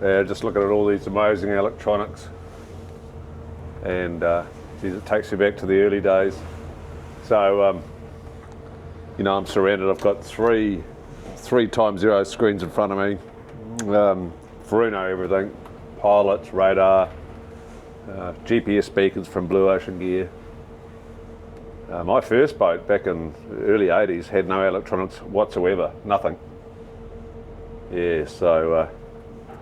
Just looking at all these amazing electronics, and geez, it takes you back to the early days. So you know, I'm surrounded. I've got three 0x screens in front of me. Furuno everything, pilots, radar, GPS beacons from Blue Ocean Gear. My first boat back in the early 80s had no electronics whatsoever, nothing. Yeah, so,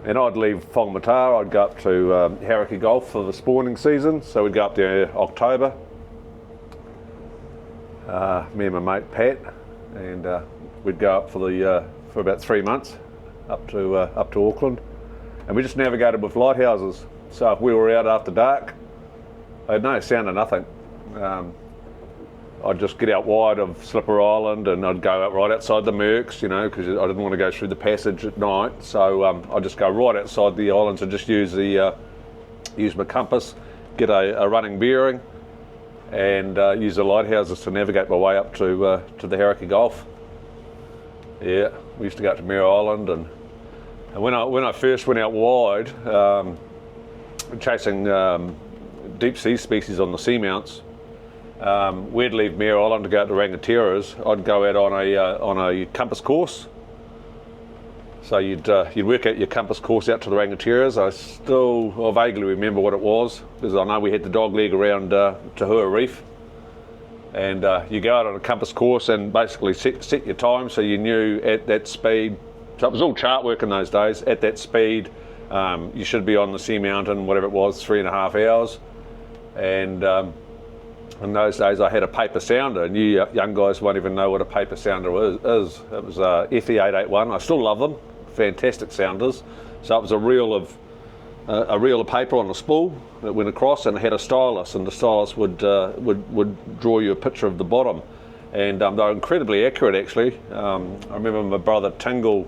and I'd leave Whangamata, I'd go up to Hauraki Gulf for the spawning season, so we'd go up there October. Me and my mate Pat, and we'd go up for about 3 months up to Auckland, and we just navigated with lighthouses. So if we were out after dark, I had no sound of nothing. I'd just get out wide of Slipper Island, and I'd go out right outside the Mercs, you know, because I didn't want to go through the passage at night. So I'd just go right outside the islands and just use my compass, get a running bearing, and use the lighthouses to navigate my way up to the Hauraki Gulf. Yeah, we used to go up to Mare Island, and when I first went out wide, chasing deep sea species on the seamounts, we'd leave Mare Island to go out to Rangatiras. I'd go out on a compass course. So you'd work out your compass course out to the Rangatiras. I vaguely remember what it was, because I know we had the dog leg around Tahua Reef. And you go out on a compass course and basically set your time, so you knew at that speed. So it was all chart work in those days. At that speed, you should be on the seamount in whatever it was, 3.5 hours. And in those days, I had a paper sounder, and you young guys won't even know what a paper sounder is. It was a FE881. I still love them, fantastic sounders. So it was a reel of paper on a spool that went across, and it had a stylus, and the stylus would draw you a picture of the bottom. And they were incredibly accurate, actually. I remember my brother Tingle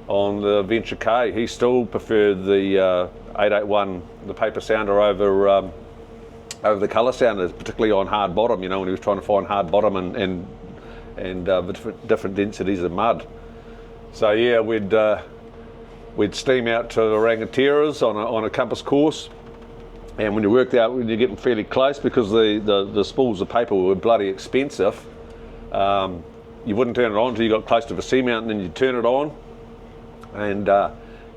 on the Venture K. He still preferred the 881, the paper sounder, over the colour sounders, particularly on hard bottom, you know, when he was trying to find hard bottom and different densities of mud. So yeah, we'd steam out to the Rangatiras on a compass course, and when you worked out, when you're getting fairly close, because the spools of paper were bloody expensive, you wouldn't turn it on until you got close to the seamount, and then you'd turn it on, and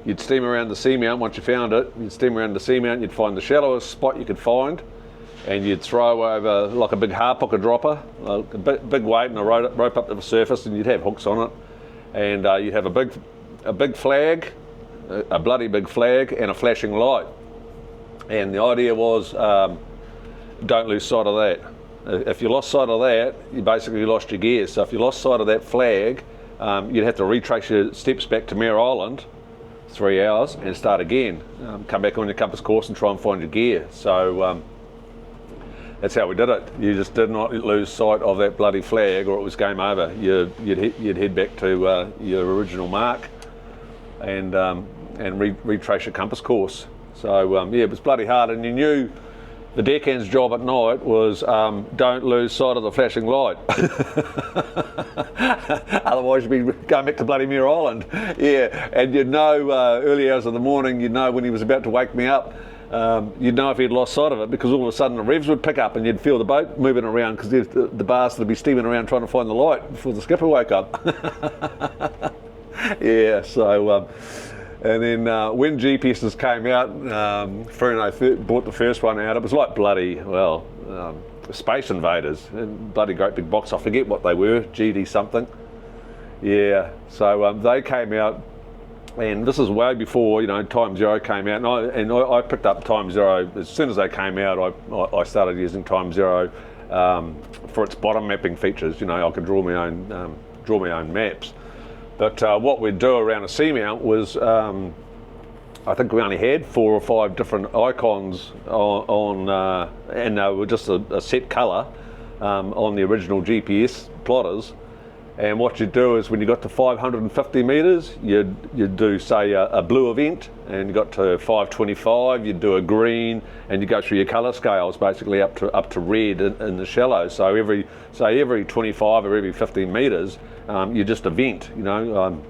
you'd steam around the seamount. Once you found it, you'd steam around the seamount, you'd find the shallowest spot you could find, and you'd throw over like a big harpooker dropper, a big weight and a rope up to the surface, and you'd have hooks on it, and you'd have a big flag, a bloody big flag, and a flashing light. And the idea was, don't lose sight of that. If you lost sight of that, you basically lost your gear. So if you lost sight of that flag, you'd have to retrace your steps back to Mare Island, 3 hours, and start again. Come back on your compass course and try and find your gear. So that's how we did it. You just did not lose sight of that bloody flag, or it was game over. You'd head back to your original mark, and retrace your compass course. So yeah, it was bloody hard, and you knew the deckhand's job at night was don't lose sight of the flashing light. Otherwise you'd be going back to bloody Mare Island. Yeah, and you'd know early hours of the morning, you'd know when he was about to wake me up, you'd know if he'd lost sight of it, because all of a sudden the revs would pick up and you'd feel the boat moving around, because the bars would be steaming around trying to find the light before the skipper woke up. Yeah, so and then when GPSs came out, Furuno bought the first one out. It was like bloody, well, Space Invaders, bloody great big box. I forget what they were, GD something. Yeah, so they came out, and this is way before, you know, Time Zero came out, and I picked up Time Zero as soon as they came out. I started using Time Zero for its bottom mapping features. You know, I could draw my own maps. But what we'd do around a seamount was, I think we only had 4 or 5 different icons and they were just a set colour on the original GPS plotters. And what you'd do is, when you got to 550 metres, you'd do, say, a blue event, and you got to 525, you'd do a green, and you go through your colour scales basically up to red in the shallows. So every 25 or every 15 metres, you just event, you know.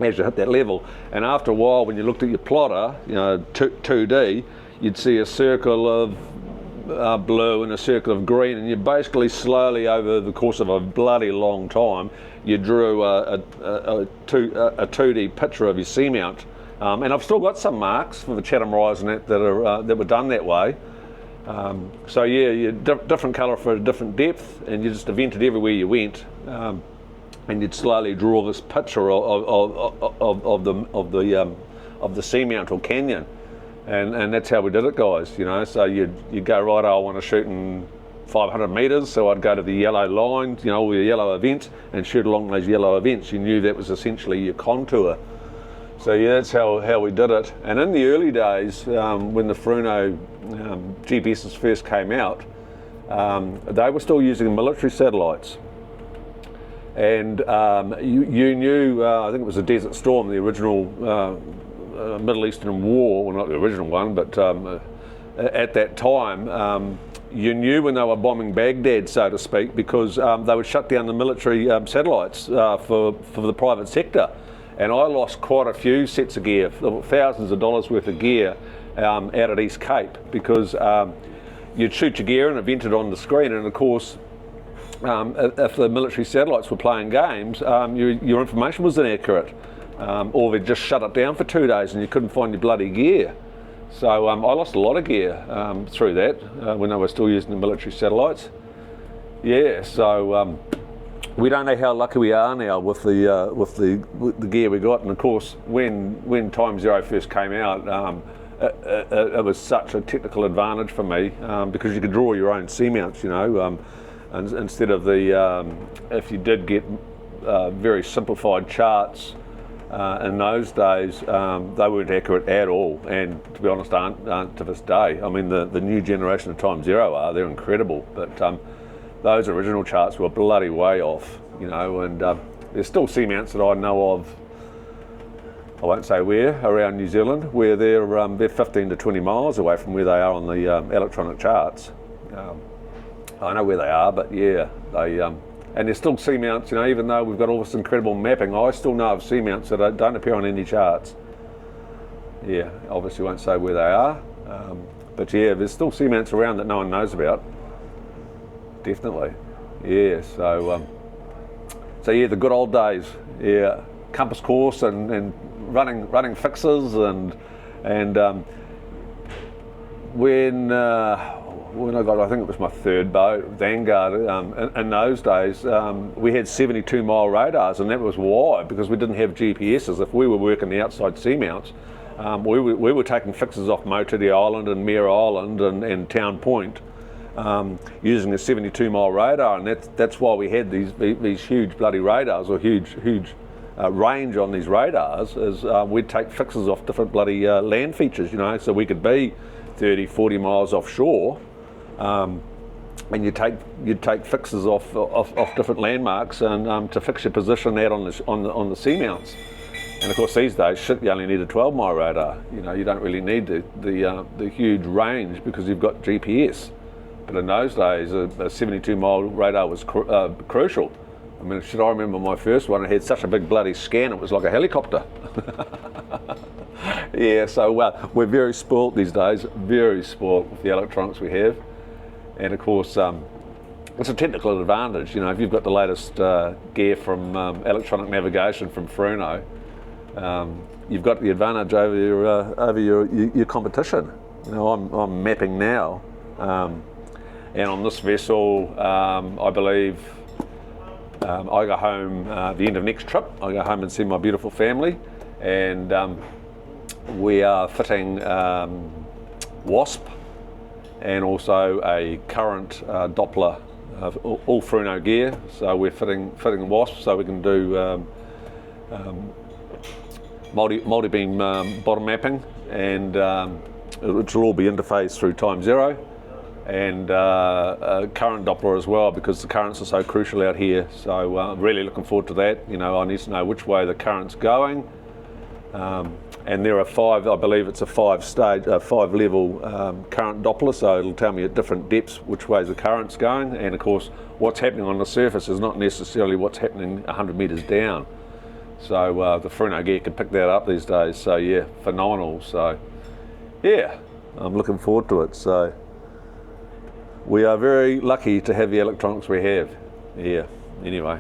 as you hit that level. And after a while, when you looked at your plotter, 2D, you'd see a circle of blue and a circle of green, and you basically slowly, over the course of a bloody long time, you drew a 2D picture of your seamount. And I've still got some marks for the Chatham Rise and that were done that way. So yeah, different colour for a different depth, and you just evented everywhere you went. And you'd slowly draw this picture of the seamount or canyon, and that's how we did it, guys. So you'd go, right, I want to shoot in 500 metres, so I'd go to the yellow lines, all the yellow events, and shoot along those yellow events. You knew that was essentially your contour. So yeah, that's how we did it. And in the early days, when the Furuno GPSs first came out, they were still using military satellites. And you knew, I think it was the Desert Storm, the original Middle Eastern war, well, not the original one, but at that time, you knew when they were bombing Baghdad, so to speak, because they would shut down the military satellites for the private sector. And I lost quite a few sets of gear, thousands of dollars worth of gear out at East Cape, because you'd shoot your gear and event it on the screen, and of course, if the military satellites were playing games, your information was inaccurate, or they'd just shut it down for 2 days and you couldn't find your bloody gear. So I lost a lot of gear through that when they were still using the military satellites. Yeah, so we don't know how lucky we are now with the gear we got. And of course, when Time Zero first came out, it was such a technical advantage for me because you could draw your own seamounts, and instead of if you did get very simplified charts in those days, they weren't accurate at all, and to be honest, aren't to this day. I mean, the new generation of Time Zero they're incredible, but those original charts were bloody way off, and there's still seamounts that I know of, I won't say where, around New Zealand, where they're 15 to 20 miles away from where they are on the electronic charts. I know where they are, but yeah, and there's still seamounts, even though we've got all this incredible mapping, I still know of seamounts that don't appear on any charts. Yeah, obviously won't say where they are, but yeah, there's still seamounts around that no one knows about. Definitely, yeah. So yeah, the good old days. Yeah, compass course and running fixes and when I got, I think it was my third boat, Vanguard, in those days, we had 72-mile radars, and that was why, because we didn't have GPSs. If we were working the outside seamounts, we were taking fixes off Motiti Island and Mare Island and Town Point using a 72-mile radar, and that's why we had these huge bloody radars, or huge range on these radars, is we'd take fixes off different bloody land features, so we could be 30, 40 miles offshore, and you'd take fixes off different landmarks and to fix your position out on the seamounts. And of course these days, you only need a 12-mile radar. You don't really need the huge range because you've got GPS. But in those days, a 72-mile radar was crucial. I mean, should I remember my first one? It had such a big bloody scan, it was like a helicopter. Yeah, so we're very spoilt these days, very spoilt with the electronics we have. And of course, it's a technical advantage, if you've got the latest gear from electronic navigation from Furuno, you've got the advantage over your competition. I'm mapping now, and on this vessel, I believe I go home the end of next trip. I go home and see my beautiful family, and we are fitting WASP and also a current Doppler, all Furuno gear. So we're fitting WASP so we can do multi-beam bottom mapping, and it will all be interfaced through Time Zero, and a current Doppler as well, because the currents are so crucial out here. So I'm really looking forward to that. I need to know which way the current's going. And there are 5, I believe it's a 5-level current Doppler, so it'll tell me at different depths which way the current's going, and of course what's happening on the surface is not necessarily what's happening 100 metres down. So the Furuno gear can pick that up these days. So yeah, phenomenal. So yeah, I'm looking forward to it. So we are very lucky to have the electronics we have. Yeah, anyway.